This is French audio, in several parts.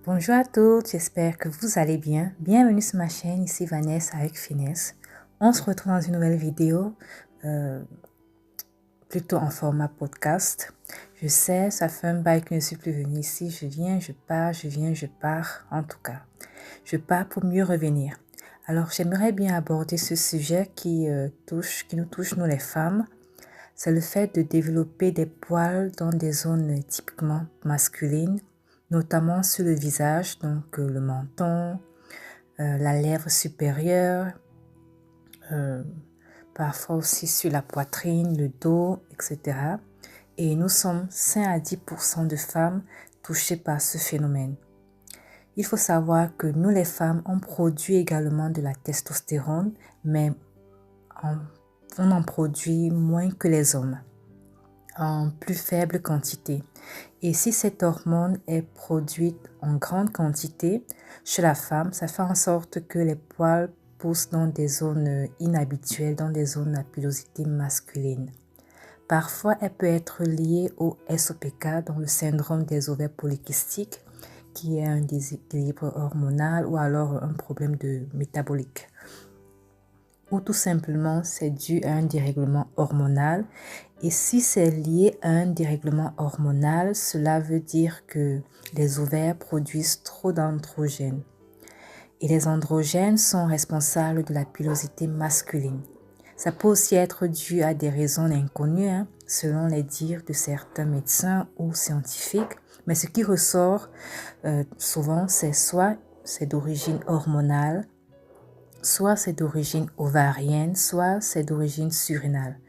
Bonjour à tous, j'espère que vous allez bien. Bienvenue sur ma chaîne, ici Vanessa avec Finesse. On se retrouve dans une nouvelle vidéo, plutôt en format podcast. Je sais, ça fait un bail que je ne suis plus venue ici. Je viens, je pars, je viens, je pars. En tout cas, je pars pour mieux revenir. Alors, j'aimerais bien aborder ce sujet qui nous touche, nous les femmes. C'est le fait de développer des poils dans des zones typiquement masculines, notamment sur le visage, donc le menton, la lèvre supérieure, parfois aussi sur la poitrine, le dos, etc. Et nous sommes 5 à 10% de femmes touchées par ce phénomène. Il faut savoir que nous les femmes, on produit également de la testostérone, mais on en produit moins que les hommes, en plus faible quantité. Et si cette hormone est produite en grande quantité chez la femme, ça fait en sorte que les poils poussent dans des zones inhabituelles, dans des zones à pilosité masculine. Parfois, elle peut être liée au SOPK, dans le syndrome des ovaires polykystiques, qui est un déséquilibre hormonal ou alors un problème de métabolique. Ou tout simplement, c'est dû à un dérèglement hormonal. Et si c'est lié à un dérèglement hormonal, cela veut dire que les ovaires produisent trop d'androgènes. Et les androgènes sont responsables de la pilosité masculine. Ça peut aussi être dû à des raisons inconnues, selon les dires de certains médecins ou scientifiques. Mais ce qui ressort souvent, c'est soit c'est d'origine hormonale, soit c'est d'origine ovarienne, soit c'est d'origine surrénale.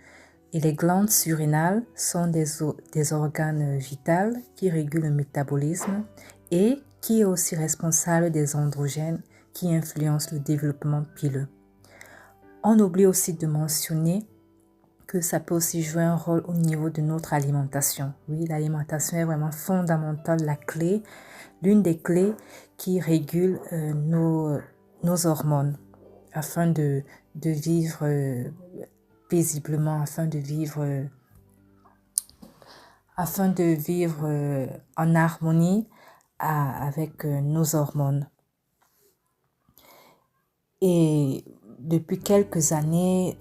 Et les glandes surrénales sont des organes vitaux qui régulent le métabolisme et qui est aussi responsable des androgènes qui influencent le développement pileux. On oublie aussi de mentionner que ça peut aussi jouer un rôle au niveau de notre alimentation. Oui, l'alimentation est vraiment fondamentale, la clé, l'une des clés qui régule nos hormones afin de vivre paisiblement, afin de vivre en harmonie avec nos hormones. Et depuis quelques années,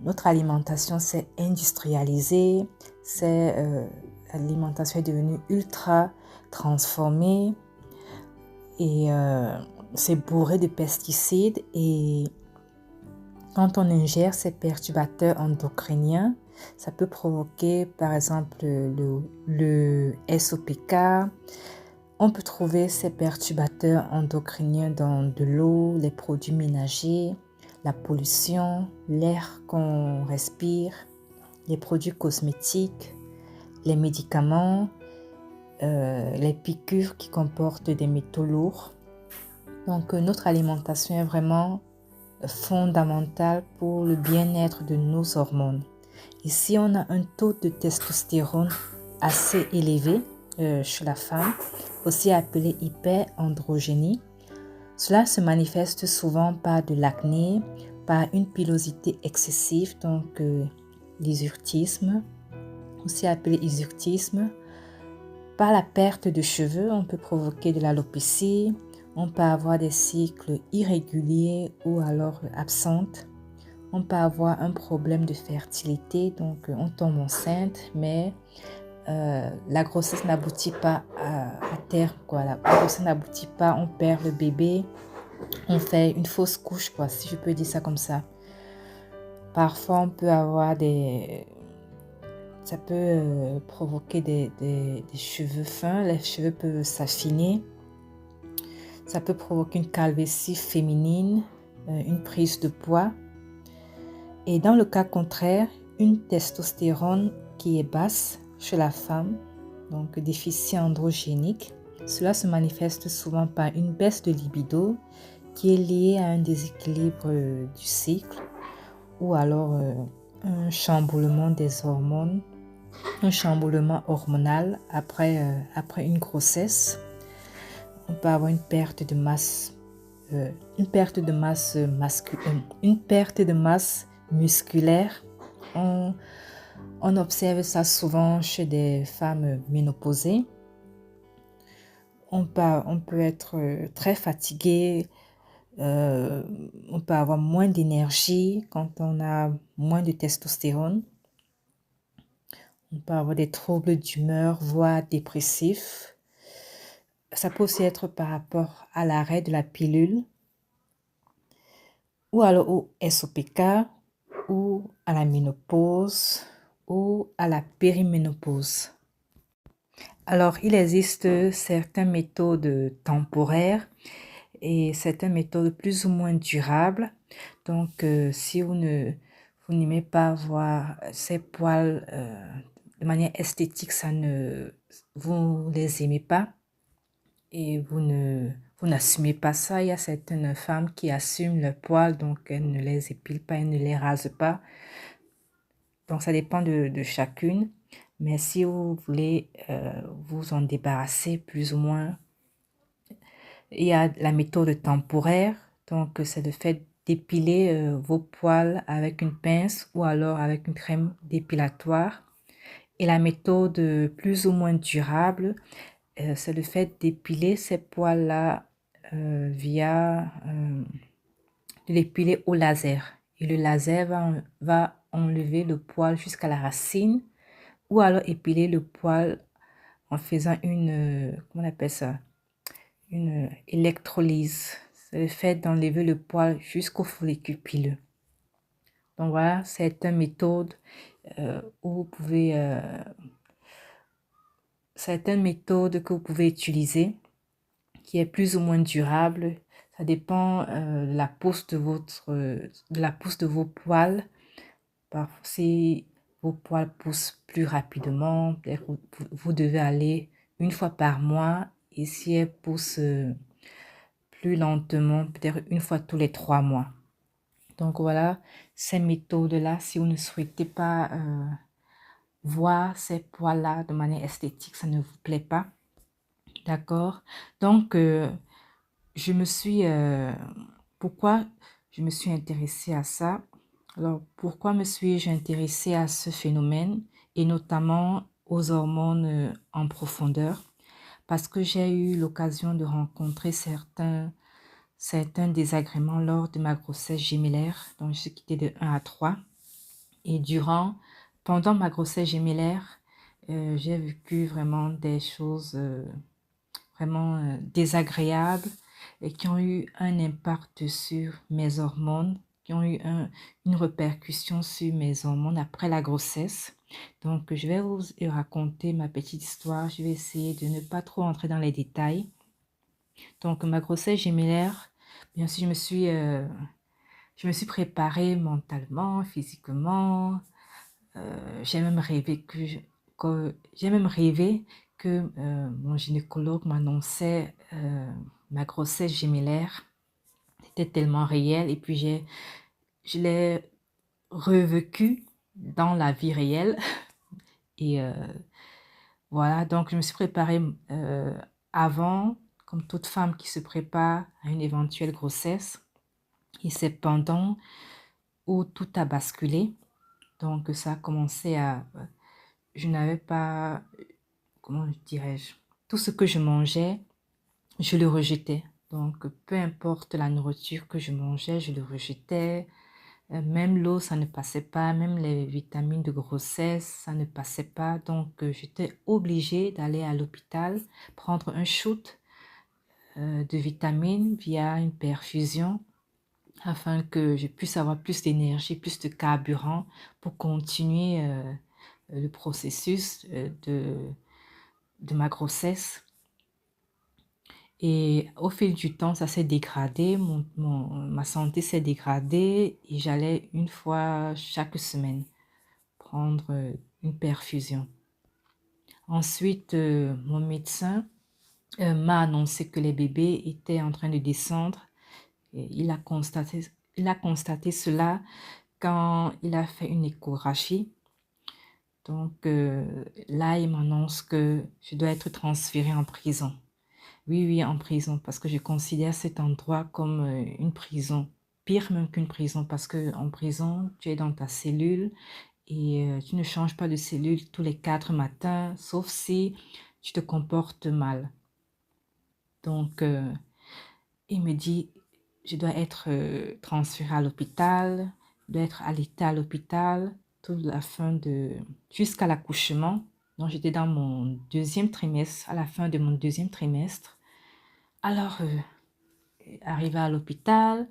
notre alimentation s'est industrialisée, l'alimentation est devenue ultra transformée et c'est bourré de pesticides. Et quand on ingère ces perturbateurs endocriniens, ça peut provoquer par exemple le SOPK. On peut trouver ces perturbateurs endocriniens dans de l'eau, les produits ménagers, la pollution, l'air qu'on respire, les produits cosmétiques, les médicaments, les piqûres qui comportent des métaux lourds. Donc notre alimentation est vraiment fondamentale pour le bien-être de nos hormones. Et si on a un taux de testostérone assez élevé chez la femme, aussi appelé hyperandrogénie, cela se manifeste souvent par de l'acné, par une pilosité excessive, donc l'hirsutisme, aussi appelé hirsutisme, par la perte de cheveux. On peut provoquer de l'alopécie, on peut avoir des cycles irréguliers ou alors absentes. On peut avoir un problème de fertilité, donc on tombe enceinte, mais la grossesse n'aboutit pas à terme, quoi. La grossesse n'aboutit pas, on perd le bébé, on fait une fausse couche, quoi, si je peux dire ça comme ça. Parfois, on peut avoir ça peut provoquer des cheveux fins, les cheveux peuvent s'affiner. Ça peut provoquer une calvitie féminine, une prise de poids. Et dans le cas contraire, une testostérone qui est basse chez la femme, donc déficit androgénique, cela se manifeste souvent par une baisse de libido qui est liée à un déséquilibre du cycle ou alors un chamboulement des hormones, un chamboulement hormonal après une grossesse. On peut avoir une perte de masse musculaire. On observe ça souvent chez des femmes ménopausées. on peut être très fatigué, on peut avoir moins d'énergie quand on a moins de testostérone. On peut avoir des troubles d'humeur, voire dépressifs. Ça peut aussi être par rapport à l'arrêt de la pilule ou alors au SOPK ou à la ménopause ou à la périménopause. Alors, il existe certaines méthodes temporaires et certaines méthodes plus ou moins durables. Donc, si vous n'aimez pas voir ces poils de manière esthétique, vous les aimez pas et vous n'assumez pas ça. Il y a certaines femmes qui assument leurs poils, donc elles ne les épilent pas, elles ne les rasent pas. Donc, ça dépend de chacune. Mais si vous voulez vous en débarrasser plus ou moins, il y a la méthode temporaire. Donc, c'est le fait d'épiler vos poils avec une pince ou alors avec une crème dépilatoire. Et la méthode plus ou moins durable, c'est le fait d'épiler ces poils-là via de l'épiler au laser. Et le laser va enlever le poil jusqu'à la racine ou alors épiler le poil en faisant comment on appelle ça? Une électrolyse. C'est le fait d'enlever le poil jusqu'au follicule pileux. Donc voilà, c'est une méthode où vous pouvez, c'est une méthode que vous pouvez utiliser qui est plus ou moins durable. Ça dépend de la pousse de la pousse de vos poils. Si vos poils poussent plus rapidement, vous devez aller une fois par mois. Et si elles poussent plus lentement, peut-être une fois tous les 3 mois. Donc voilà, ces méthodes-là, si vous ne souhaitez pas voir ces poils-là de manière esthétique, ça ne vous plaît pas. D'accord? Donc, pourquoi je me suis intéressée à ça? Alors, pourquoi me suis-je intéressée à ce phénomène et notamment aux hormones en profondeur? Parce que j'ai eu l'occasion de rencontrer certains désagréments lors de ma grossesse gémellaire, donc je suis quittée de 1 à 3. Et pendant ma grossesse gémellaire, j'ai vécu vraiment des choses vraiment désagréables et qui ont eu un impact sur mes hormones, qui ont eu une répercussion sur mes hormones après la grossesse. Donc, je vais vous raconter ma petite histoire. Je vais essayer de ne pas trop entrer dans les détails. Donc, ma grossesse gémellaire, bien sûr, je me suis préparée mentalement, physiquement. J'ai même rêvé que mon gynécologue m'annonçait ma grossesse gémellaire. C'était tellement réel et puis je l'ai revécu dans la vie réelle. Et voilà, donc je me suis préparée avant, comme toute femme qui se prépare à une éventuelle grossesse. Et c'est pendant où tout a basculé. Donc ça a commencé je n'avais pas, comment dirais-je, tout ce que je mangeais, je le rejetais. Donc, peu importe la nourriture que je mangeais, je le rejetais. Même l'eau, ça ne passait pas. Même les vitamines de grossesse, ça ne passait pas. Donc, j'étais obligée d'aller à l'hôpital, prendre un shoot de vitamines via une perfusion afin que je puisse avoir plus d'énergie, plus de carburant pour continuer le processus de ma grossesse. Et au fil du temps, ça s'est dégradé, ma santé s'est dégradée et j'allais une fois chaque semaine prendre une perfusion. Ensuite, mon médecin m'a annoncé que les bébés étaient en train de descendre. Et il a constaté cela quand il a fait une échographie. Donc là, il m'annonce que je dois être transférée en prison. Oui, en prison, parce que je considère cet endroit comme une prison. Pire même qu'une prison, parce que en prison, tu es dans ta cellule et tu ne changes pas de cellule tous les 4 matins, sauf si tu te comportes mal. Donc, il me dit, je dois être transférée à l'hôpital, je dois être alitée à l'hôpital jusqu'à l'accouchement. Donc, j'étais dans mon deuxième trimestre, à la fin de mon deuxième trimestre. Alors, arrivée à l'hôpital,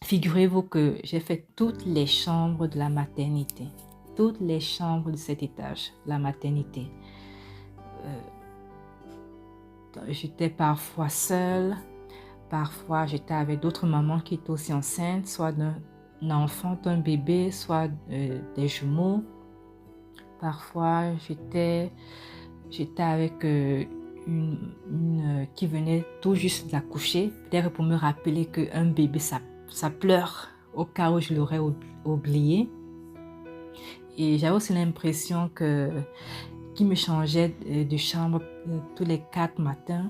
figurez-vous que j'ai fait toutes les chambres de la maternité. Toutes les chambres de cet étage, la maternité. J'étais parfois seule, parfois j'étais avec d'autres mamans qui étaient aussi enceintes, soit d'un enfant, d'un bébé, soit des jumeaux. Parfois j'étais avec une qui venait tout juste d'accoucher, peut-être pour me rappeler qu'un bébé ça pleure au cas où je l'aurais oublié. Et j'avais aussi l'impression qu'il me changeait de chambre tous les 4 matins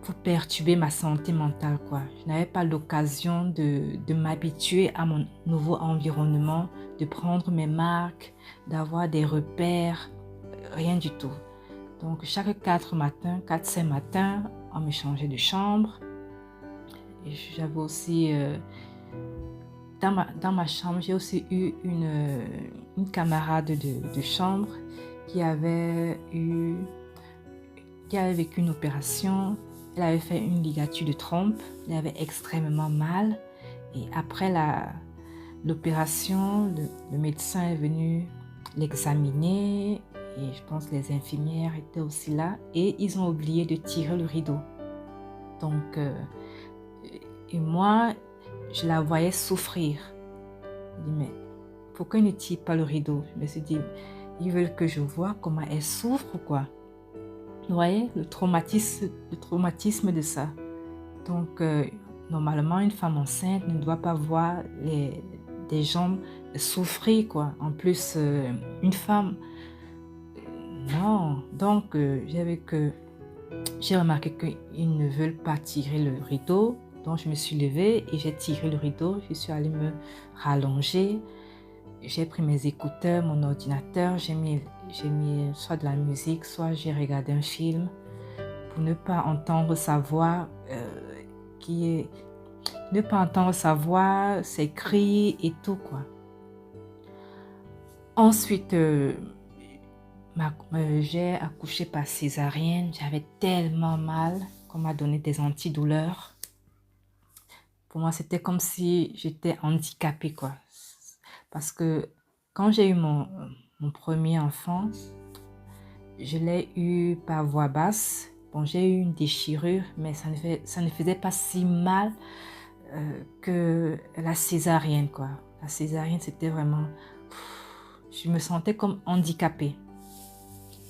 pour perturber ma santé mentale, quoi. Je n'avais pas l'occasion de m'habituer à mon nouveau environnement, de prendre mes marques, d'avoir des repères, rien du tout. Donc chaque 4-5 matins, on me changeait de chambre. Et j'avais aussi... Dans ma chambre, j'ai aussi eu une camarade de chambre qui avait vécu une opération. Elle avait fait une ligature de trompe. Elle avait extrêmement mal. Et après l'opération, le médecin est venu l'examiner. Et je pense que les infirmières étaient aussi là. Et ils ont oublié de tirer le rideau. Donc, et moi... je la voyais souffrir. Je me dis, mais pourquoi ils ne tirent pas le rideau? Je me suis dit, ils veulent que je vois comment elle souffre, quoi. Vous voyez, le traumatisme de ça. Donc, normalement, une femme enceinte ne doit pas voir des gens souffrir, quoi. En plus, une femme... non. Donc, j'ai remarqué qu'ils ne veulent pas tirer le rideau. Donc, je me suis levée et j'ai tiré le rideau. Je suis allée me rallonger. J'ai pris mes écouteurs, mon ordinateur. J'ai mis soit de la musique, soit j'ai regardé un film pour ne pas entendre sa voix ne pas entendre sa voix, ses cris et tout, quoi. Ensuite, j'ai accouché par césarienne. J'avais tellement mal qu'on m'a donné des antidouleurs. Pour moi, c'était comme si j'étais handicapée, quoi. Parce que quand j'ai eu mon premier enfant, je l'ai eu par voie basse. Bon, j'ai eu une déchirure, mais ça ne faisait pas si mal que la césarienne, quoi. La césarienne, c'était vraiment... je me sentais comme handicapée.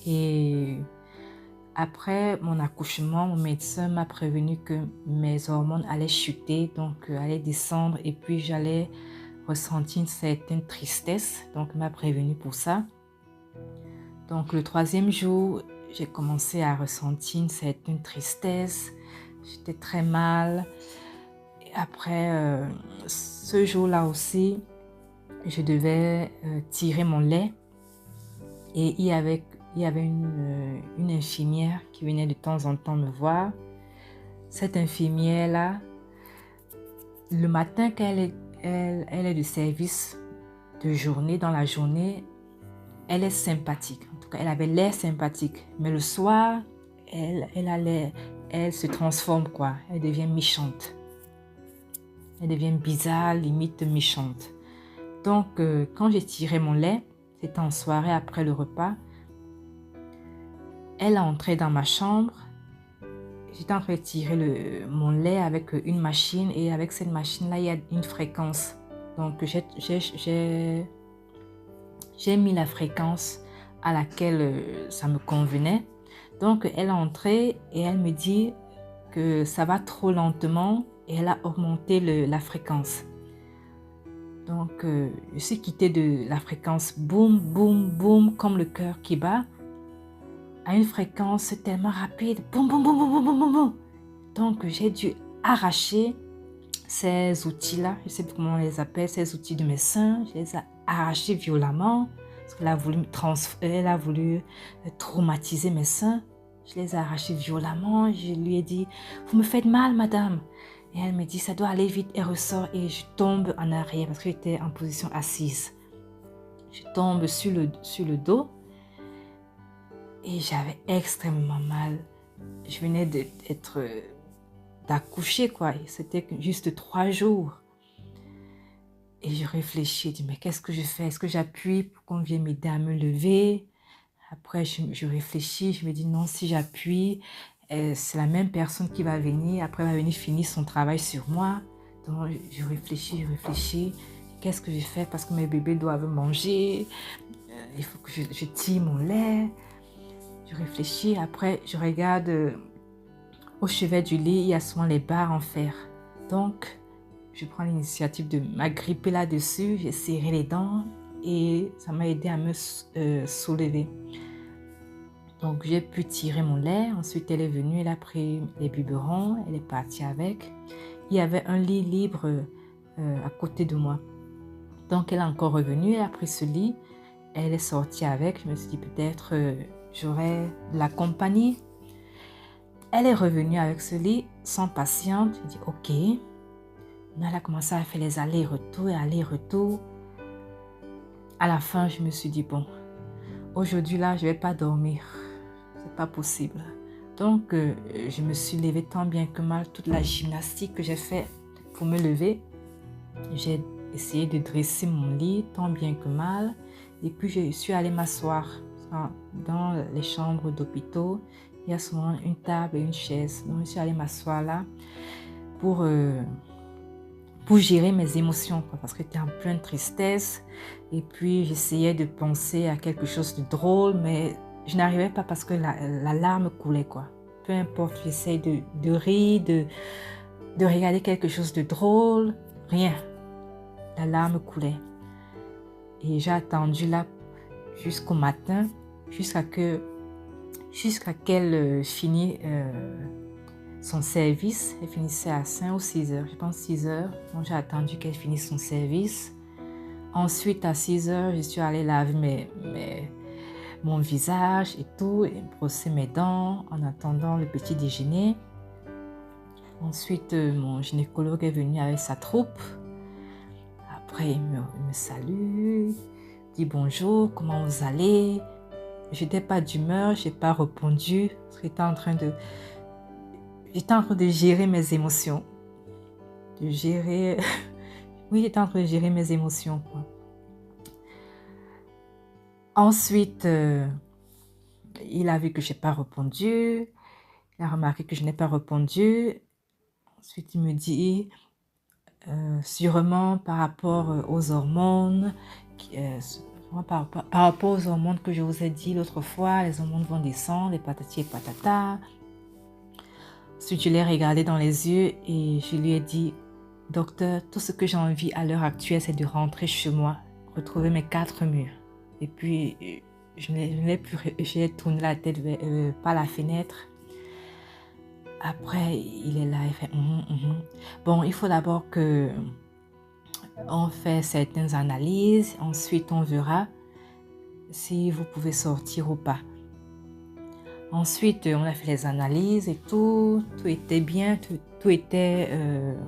Et... après mon accouchement, mon médecin m'a prévenu que mes hormones allaient chuter, donc allaient descendre et puis j'allais ressentir une certaine tristesse. Donc il m'a prévenu pour ça. Donc le 3e jour, j'ai commencé à ressentir une certaine tristesse. J'étais très mal. Et après, ce jour-là aussi, je devais tirer mon lait. Et il y avait une infirmière qui venait de temps en temps me voir. Cette infirmière-là, le matin qu'elle est de service de journée, dans la journée, elle est sympathique. En tout cas, elle avait l'air sympathique. Mais le soir, elle se transforme, quoi. Elle devient méchante. Elle devient bizarre, limite méchante. Donc, quand j'ai tiré mon lait, c'était en soirée après le repas, elle est entrée dans ma chambre. J'étais en train de tirer mon lait avec une machine et avec cette machine-là, il y a une fréquence. Donc, j'ai mis la fréquence à laquelle ça me convenait. Donc, elle est entrée et elle me dit que ça va trop lentement et elle a augmenté la fréquence. Donc, je suis quittée de la fréquence boum, boum, boum, comme le cœur qui bat, à une fréquence tellement rapide, boum, boum, boum, boum, boum, boum, boum, boum. Donc, j'ai dû arracher ces outils-là, je ne sais plus comment on les appelle, ces outils de mes seins, je les ai arrachés violemment, parce qu'elle a voulu traumatiser mes seins. Je les ai arrachés violemment. Je lui ai dit, vous me faites mal, madame. Et elle me dit, ça doit aller vite. Elle ressort et je tombe en arrière parce que j'étais en position assise. Je tombe sur le dos et j'avais extrêmement mal. Je venais d'accoucher, quoi. C'était juste 3 jours. Et je réfléchis, je dis, mais qu'est-ce que je fais? Est-ce que j'appuie pour qu'on vienne m'aider à me lever? Après, je réfléchis, je me dis, non, si j'appuie, c'est la même personne qui va venir. Après, elle va venir finir son travail sur moi. Donc, je réfléchis. Qu'est-ce que je fais? Parce que mes bébés doivent manger. Il faut que je tire mon lait. Je réfléchis. Après, je regarde au chevet du lit, il y a souvent les barres en fer. Donc, je prends l'initiative de m'agripper là-dessus. J'ai serré les dents et ça m'a aidé à me soulever. Donc, j'ai pu tirer mon lait. Ensuite, elle est venue, elle a pris les biberons, elle est partie avec. Il y avait un lit libre à côté de moi. Donc, elle est encore revenue, elle a pris ce lit. Elle est sortie avec. Je me suis dit, peut-être j'aurai de la compagnie. Elle est revenue avec ce lit, sans patiente. J'ai dit, ok. Elle a commencé à faire les allers-retours et allers-retours. À la fin, je me suis dit, bon, aujourd'hui, là, je ne vais pas dormir. C'est pas possible. Donc, je me suis levée tant bien que mal. Toute la gymnastique que j'ai fait pour me lever, j'ai essayé de dresser mon lit tant bien que mal. Et puis, je suis allée m'asseoir dans les chambres d'hôpitaux. Il y a souvent une table et une chaise. Donc, je suis allée m'asseoir là pour gérer mes émotions, parce que j'étais en pleine tristesse. Et puis, j'essayais de penser à quelque chose de drôle, mais je n'arrivais pas parce que la larme coulait, quoi. Peu importe, j'essaye de rire, de regarder quelque chose de drôle, rien. La larme coulait. Et j'ai attendu là jusqu'au matin, jusqu'à qu'elle finisse son service. Elle finissait à 5 ou 6 heures, je pense 6 heures. Donc j'ai attendu qu'elle finisse son service. Ensuite, à 6 heures, je suis allée laver mon visage et tout, et brosser mes dents en attendant le petit déjeuner. Ensuite, mon gynécologue est venu avec sa troupe. Après, il me salue, dit bonjour, comment vous allez? Je n'étais pas d'humeur, je n'ai pas répondu, parce que j'étais en train de gérer mes émotions. Oui, j'étais en train de gérer mes émotions, quoi. Ensuite, il a vu que je n'ai pas répondu. Il a remarqué que je n'ai pas répondu. Ensuite, il me dit, sûrement par rapport aux hormones, par rapport aux hormones que je vous ai dit l'autre fois, les hormones vont descendre, les patati et patata. Ensuite, je l'ai regardé dans les yeux et je lui ai dit, docteur, tout ce que j'ai envie à l'heure actuelle, c'est de rentrer chez moi, retrouver mes 4 murs. Et puis, j'ai tourné la tête par la fenêtre. Après, il est là, il fait Bon, il faut d'abord on fait certaines analyses. Ensuite, on verra si vous pouvez sortir ou pas. Ensuite, on a fait les analyses et tout était bien, tout était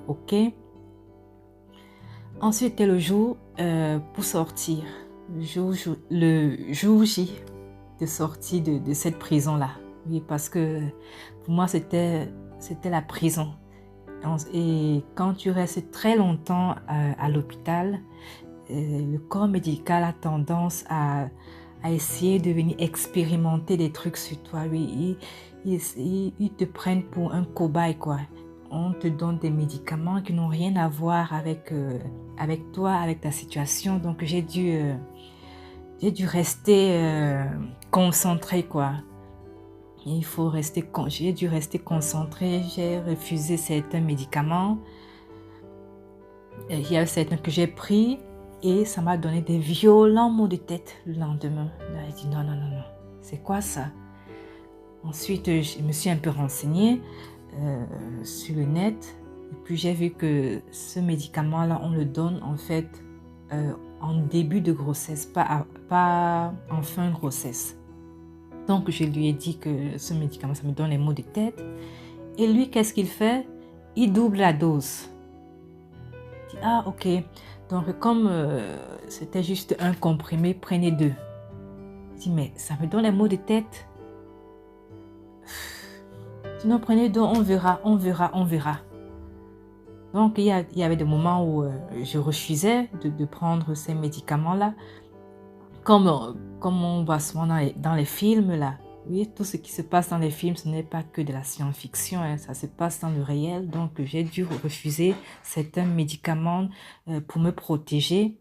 ok. Ensuite, c'était le jour pour sortir. Le jour J de sortie de cette prison-là. Oui, parce que pour moi, c'était la prison. Et quand tu restes très longtemps à l'hôpital, le corps médical a tendance à essayer de venir expérimenter des trucs sur toi. Oui, ils te prennent pour un cobaye, quoi. On te donne des médicaments qui n'ont rien à voir avec toi, avec ta situation. Donc, j'ai dû rester concentrée, quoi. J'ai dû rester concentrée. J'ai refusé certains médicaments. Il y a certains que j'ai pris et ça m'a donné des violents maux de tête le lendemain. Là, j'ai dit non, c'est quoi ça? Ensuite, je me suis un peu renseignée sur le net et puis j'ai vu que ce médicament-là, on le donne en fait en début de grossesse, pas en fin de grossesse. Donc, je lui ai dit que ce médicament, ça me donne les maux de tête. Et lui, qu'est-ce qu'il fait? Il double la dose. Il dit, ah, ok. Donc, comme c'était juste un comprimé, prenez 2. Il dit, mais ça me donne les maux de tête. Sinon, prenez 2, on verra. Donc, il y avait des moments où je refusais de prendre ces médicaments-là. Comme on voit souvent dans les films, là. Oui, tout ce qui se passe dans les films, ce n'est pas que de la science-fiction, hein, ça se passe dans le réel. Donc, j'ai dû refuser certains médicaments pour me protéger.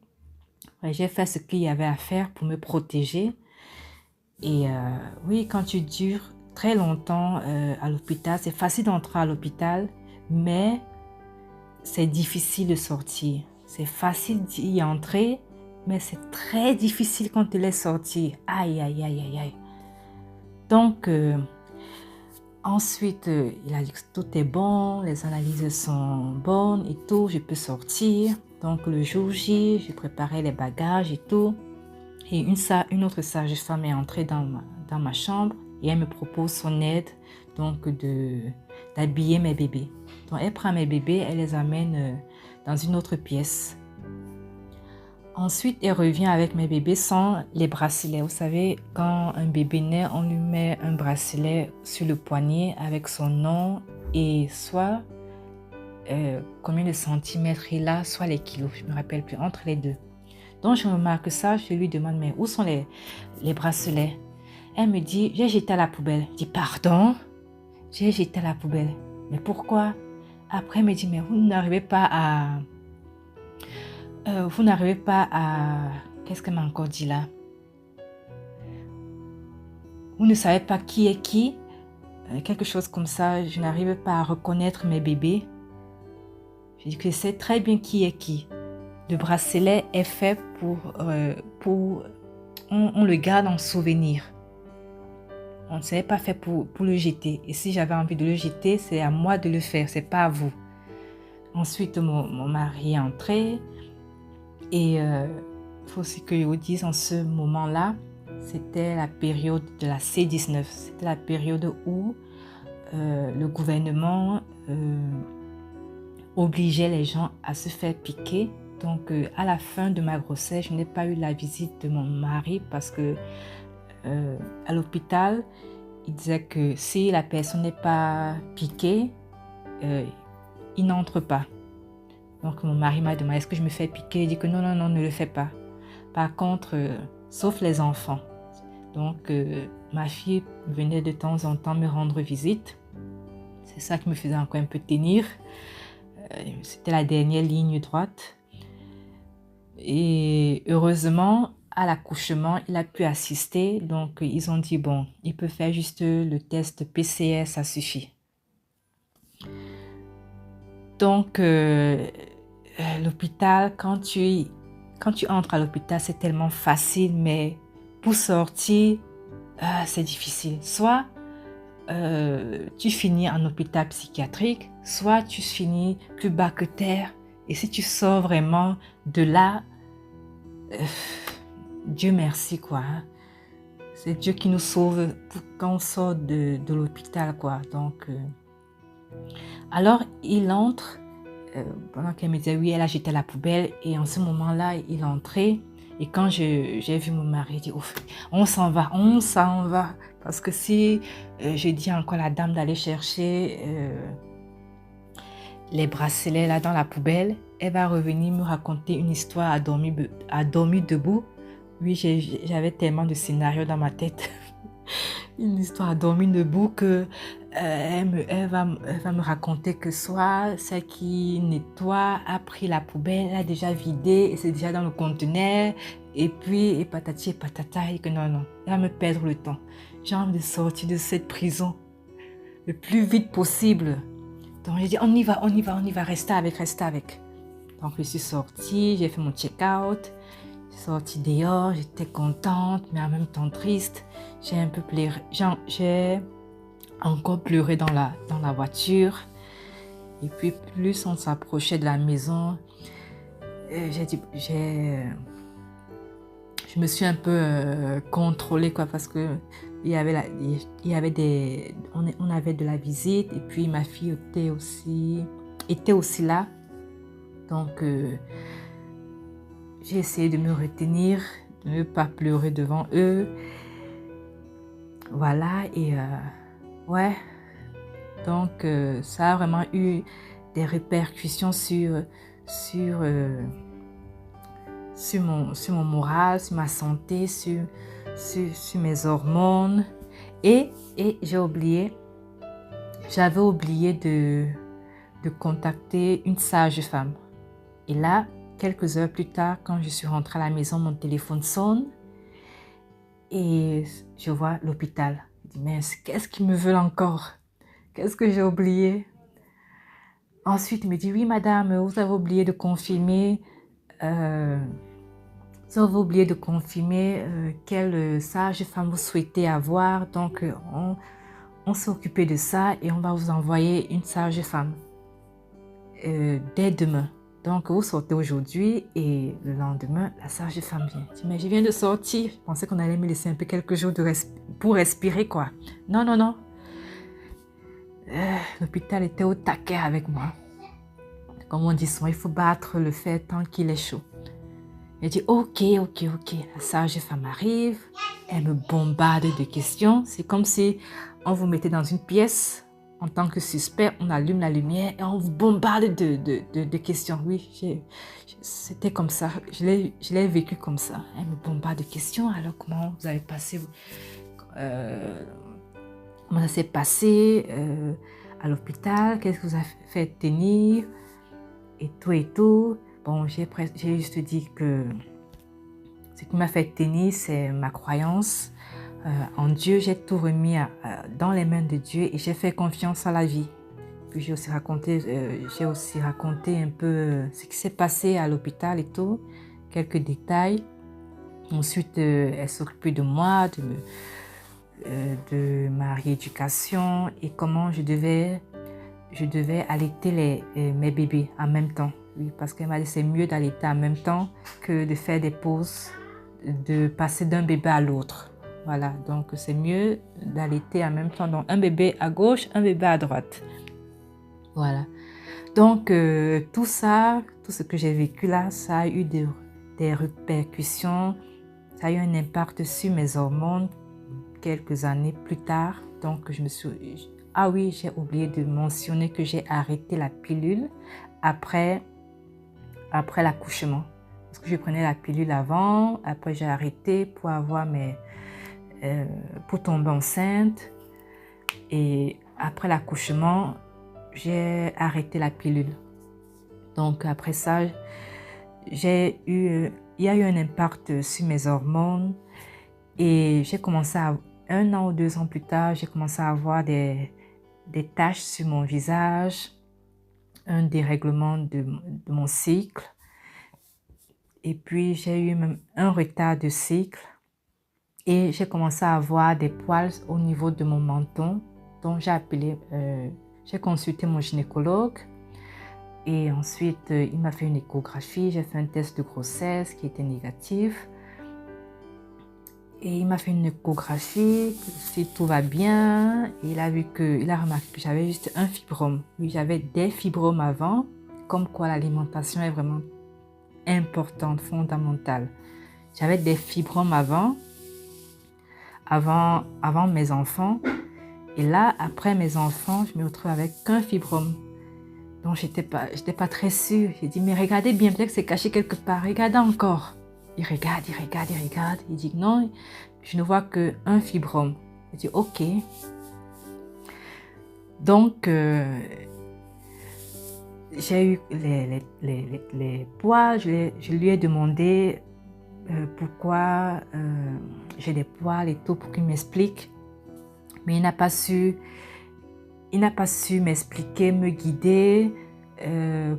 Ouais, j'ai fait ce qu'il y avait à faire pour me protéger. Et oui, quand tu dures très longtemps à l'hôpital, c'est facile d'entrer à l'hôpital, mais c'est difficile de sortir. C'est facile d'y entrer, mais c'est très difficile quand tu l'es sorti. Aïe, aïe, aïe, aïe, aïe. Donc, ensuite, il a dit que tout est bon, les analyses sont bonnes et tout, je peux sortir. Donc, le jour J, j'ai préparé les bagages et tout. Et une autre sage-femme est entrée dans ma chambre et elle me propose son aide, donc d'habiller mes bébés. Donc, elle prend mes bébés, elle les amène dans une autre pièce. Ensuite, elle revient avec mes bébés sans les bracelets. Vous savez, quand un bébé naît, on lui met un bracelet sur le poignet avec son nom et soit combien de centimètres il a, soit les kilos. Je ne me rappelle plus, entre les deux. Donc, je remarque ça, je lui demande, mais où sont les bracelets? Elle me dit, j'ai jeté à la poubelle. Je dis, pardon? J'ai jeté à la poubelle. Mais pourquoi? Après, elle me dit, mais vous n'arrivez pas à... Qu'est-ce qu'elle m'a encore dit là? Vous ne savez pas qui est qui? Quelque chose comme ça. Je n'arrive pas à reconnaître mes bébés. Je dis que je sais très bien qui est qui. Le bracelet est fait on le garde en souvenir. On ne s'est pas fait pour le jeter. Et si j'avais envie de le jeter, c'est à moi de le faire, c'est pas à vous. Ensuite, mon mari est entré. Et il faut aussi que je vous dise, en ce moment-là, c'était la période de la C-19. C'était la période où le gouvernement obligeait les gens à se faire piquer. Donc, à la fin de ma grossesse, je n'ai pas eu la visite de mon mari parce que à l'hôpital, il disait que si la personne n'est pas piquée, il n'entre pas. Donc, mon mari m'a demandé, est-ce que je me fais piquer? Il dit que non, non, non, ne le fais pas. Par contre, sauf les enfants. Donc, ma fille venait de temps en temps me rendre visite. C'est ça qui me faisait encore un peu tenir. C'était la dernière ligne droite. Et heureusement, à l'accouchement, il a pu assister. Donc, ils ont dit, bon, il peut faire juste le test PCR, ça suffit. Donc, l'hôpital, quand tu entres à l'hôpital, c'est tellement facile, mais pour sortir, c'est difficile. Soit tu finis en hôpital psychiatrique, soit tu finis plus bas que terre. Et si tu sors vraiment de là, Dieu merci, quoi. C'est Dieu qui nous sauve quand on sort de l'hôpital, quoi. Donc, alors, il entre, pendant qu'elle me disait, oui, elle a jeté à la poubelle. Et en ce moment-là, il entrait. Et quand j'ai vu mon mari, il dit, ouf, on s'en va. Parce que si je dis encore à la dame d'aller chercher les bracelets là dans la poubelle, elle va revenir me raconter une histoire à dormir debout. Oui, j'avais tellement de scénarios dans ma tête. Une histoire à dormir debout que elle va me raconter que soit celle qui nettoie a pris la poubelle, a déjà vidé et c'est déjà dans le conteneur. Et puis, et patati et patata, et que non, elle va me perdre le temps. J'ai envie de sortir de cette prison le plus vite possible. Donc, j'ai dit, on y va, restez avec. Donc, je suis sortie, j'ai fait mon check-out. Je suis sortie dehors, j'étais contente, mais en même temps triste. J'ai un peu pleuré, j'ai encore pleuré dans la voiture. Et puis, plus on s'approchait de la maison, je me suis un peu contrôlée, quoi, parce que il y avait on avait de la visite et puis ma fille était aussi là. Donc, j'ai essayé de me retenir, de ne pas pleurer devant eux. Voilà, et ouais. Donc, ça a vraiment eu des répercussions sur, sur mon moral, sur ma santé, sur mes hormones. Et j'avais oublié de contacter une sage-femme. Et là, quelques heures plus tard, quand je suis rentrée à la maison, mon téléphone sonne et je vois l'hôpital. Je dis, mais qu'est-ce qu'ils me veulent encore? Qu'est-ce que j'ai oublié? Ensuite, il me dit, oui, madame, vous avez oublié de confirmer, quelle sage-femme vous souhaitez avoir. Donc, on s'est occupé de ça et on va vous envoyer une sage-femme dès demain. Donc, vous sortez aujourd'hui et le lendemain, la sage-femme vient. Je dis, mais je viens de sortir. Je pensais qu'on allait me laisser un peu quelques jours pour respirer, quoi. Non, non, non. L'hôpital était au taquet avec moi. Comme on dit souvent, il faut battre le fer tant qu'il est chaud. Elle dit, ok. La sage-femme arrive. Elle me bombarde de questions. C'est comme si on vous mettait dans une pièce. En tant que suspect, on allume la lumière et on vous bombarde de questions. Oui, c'était comme ça. Je l'ai vécu comme ça. Elle me bombarde de questions. Alors, comment vous avez passé comment ça s'est passé à l'hôpital? Qu'est-ce que vous avez fait tenir? Et tout. Bon, j'ai juste dit que ce qui m'a fait tenir, c'est ma croyance en Dieu. J'ai tout remis dans les mains de Dieu et j'ai fait confiance à la vie. Puis j'ai aussi raconté un peu ce qui s'est passé à l'hôpital et tout, quelques détails. Ensuite, elle s'occupait de moi, de ma rééducation et comment je devais allaiter mes bébés en même temps. Oui, parce qu'elle m'a dit c'est mieux d'allaiter en même temps que de faire des pauses, de passer d'un bébé à l'autre. Voilà, donc c'est mieux d'allaiter en même temps. Donc un bébé à gauche, un bébé à droite. Voilà. Donc tout ce que j'ai vécu là, ça a eu des répercussions, ça a eu un impact sur mes hormones quelques années plus tard. Donc ah oui, j'ai oublié de mentionner que j'ai arrêté la pilule après l'accouchement. Parce que je prenais la pilule avant, après j'ai arrêté pour pour tomber enceinte. Et après l'accouchement, j'ai arrêté la pilule. Donc après ça, il y a eu un impact sur mes hormones et j'ai commencé 1 an ou 2 ans plus tard, j'ai commencé à avoir des taches sur mon visage, un dérèglement de mon cycle. Et puis, j'ai eu même un retard de cycle. Et j'ai commencé à avoir des poils au niveau de mon menton. Donc, j'ai consulté mon gynécologue. Et ensuite, il m'a fait une échographie. J'ai fait un test de grossesse qui était négatif. Et il m'a fait une échographie, si tout va bien. Et il a remarqué que j'avais juste un fibrome. Oui, j'avais des fibromes avant, comme quoi l'alimentation est vraiment importante, fondamentale. J'avais des fibromes avant mes enfants. Et là, après mes enfants, je me retrouve avec qu'un fibrome. Donc, j'étais pas très sûre. J'ai dit, mais regardez bien, peut-être que c'est caché quelque part. Regardez encore. Il regarde. Il dit non, je ne vois qu'un fibrome. Je dis ok. Donc, j'ai eu les poils. Je lui ai demandé pourquoi j'ai des poils et tout pour qu'il m'explique. Mais il n'a pas su m'expliquer, me guider.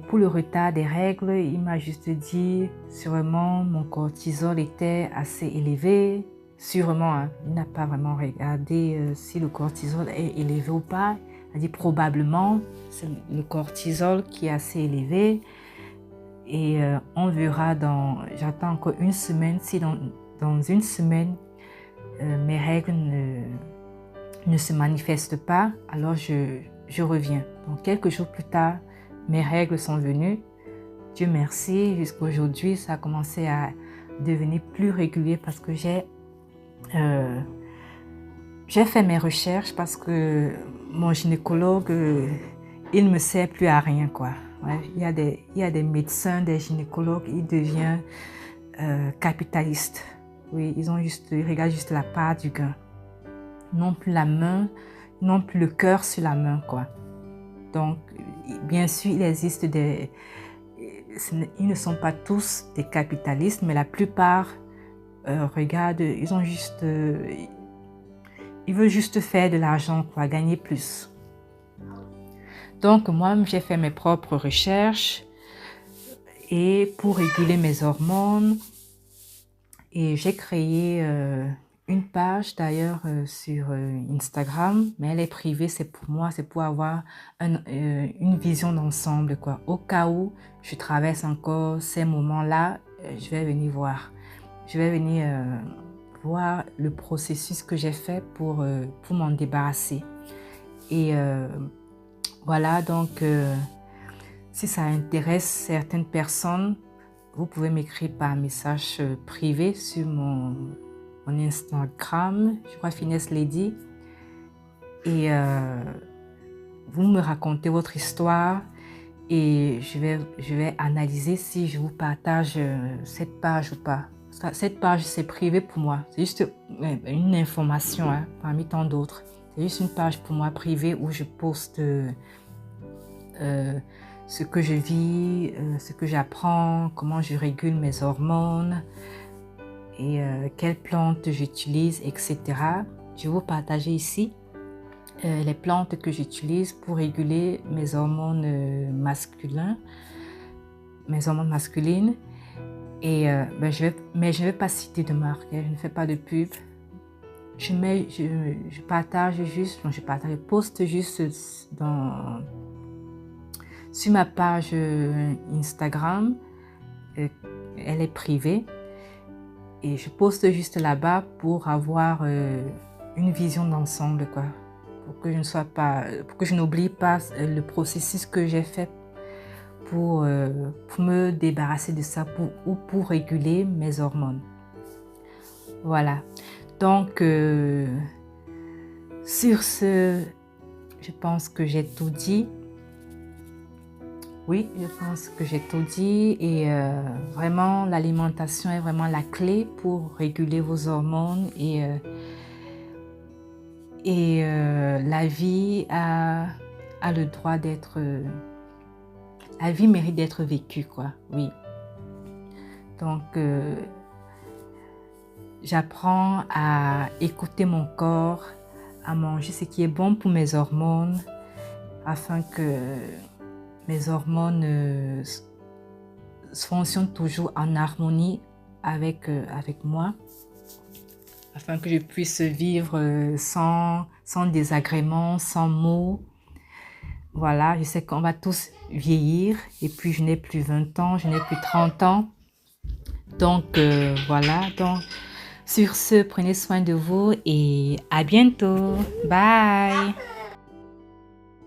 Pour le retard des règles, il m'a juste dit sûrement mon cortisol était assez élevé. Sûrement, hein, il n'a pas vraiment regardé si le cortisol est élevé ou pas. Il a dit probablement c'est le cortisol qui est assez élevé. Et on verra j'attends encore une semaine. Si dans une semaine, mes règles ne se manifestent pas, alors je reviens. Donc quelques jours plus tard, mes règles sont venues. Dieu merci, jusqu'à aujourd'hui, ça a commencé à devenir plus régulier parce que j'ai fait mes recherches parce que mon gynécologue, il ne me sert plus à rien, quoi. Ouais, il y a des médecins, des gynécologues, ils deviennent capitalistes. Oui, ils regardent juste la part du gain. Non plus la main, non plus le cœur sur la main, quoi. Donc, bien sûr, il existe ils ne sont pas tous des capitalistes, mais la plupart regardent, ils veulent juste faire de l'argent, quoi, gagner plus. Donc, moi, j'ai fait mes propres recherches et pour réguler mes hormones, et j'ai créé une page d'ailleurs sur Instagram, mais elle est privée, c'est pour moi, c'est pour avoir une vision d'ensemble, quoi. Au cas où je traverse encore ces moments-là, je vais venir voir. Je vais venir voir le processus que j'ai fait pour m'en débarrasser. Et voilà, donc si ça intéresse certaines personnes, vous pouvez m'écrire par message privé sur mon Instagram, je crois Finesse Lady, et vous me racontez votre histoire et je vais analyser si je vous partage cette page ou pas. Cette page, c'est privé pour moi, c'est juste une information parmi tant d'autres. C'est juste une page pour moi privée où je poste ce que je vis, ce que j'apprends, comment je régule mes hormones et quelles plantes j'utilise, etc. Je vais vous partager ici les plantes que j'utilise pour réguler mes hormones masculines. Et mais je ne vais pas citer de marque, je ne fais pas de pub. Je poste juste sur ma page Instagram. Elle est privée. Et je poste juste là-bas pour avoir une vision d'ensemble, quoi. Pour que je n'oublie pas le processus que j'ai fait pour me débarrasser de ça ou pour réguler mes hormones. Voilà. Donc, sur ce, je pense que j'ai tout dit. Oui, je pense que j'ai tout dit et vraiment l'alimentation est vraiment la clé pour réguler vos hormones et la vie a le droit d'être... la vie mérite d'être vécue, quoi, oui. Donc, j'apprends à écouter mon corps, à manger ce qui est bon pour mes hormones afin que mes hormones fonctionnent toujours en harmonie avec moi, afin que je puisse vivre sans désagréments, sans maux. Voilà, je sais qu'on va tous vieillir et puis je n'ai plus 20 ans, je n'ai plus 30 ans. Donc voilà, donc sur ce, prenez soin de vous et à bientôt. Bye!